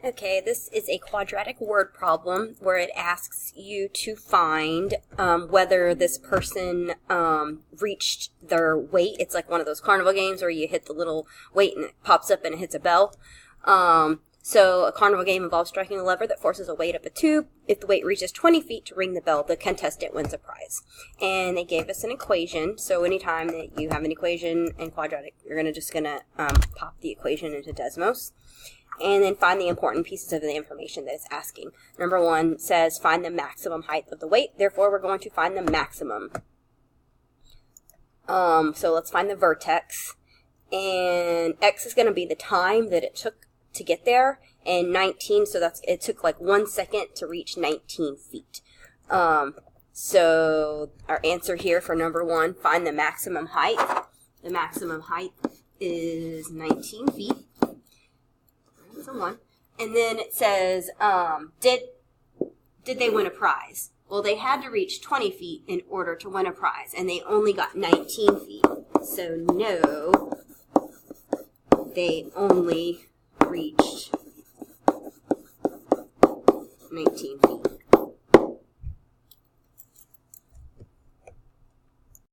Okay, this is a quadratic word problem where it asks you to find whether this person reached their weight. It's like one of those carnival games where you hit the little weight and it pops up and it hits a bell. So a carnival game involves striking a lever that forces a weight up a tube. If the weight reaches 20 feet to ring the bell, the contestant wins a prize. And they gave us an equation. So anytime that you have an equation in quadratic, you're just gonna pop the equation into Desmos. And then find the important pieces of the information that it's asking. Number 1 says find the maximum height of the weight. Therefore, we're going to find the maximum. So let's find the vertex. And x is going to be the time that it took to get there. And 19, so it took like 1 second to reach 19 feet. So our answer here for number 1, find the maximum height. The maximum height is 19 feet. That's a 1. And then it says, did they win a prize? Well, they had to reach 20 feet in order to win a prize, and they only got 19 feet. So no, they only reached 19 feet.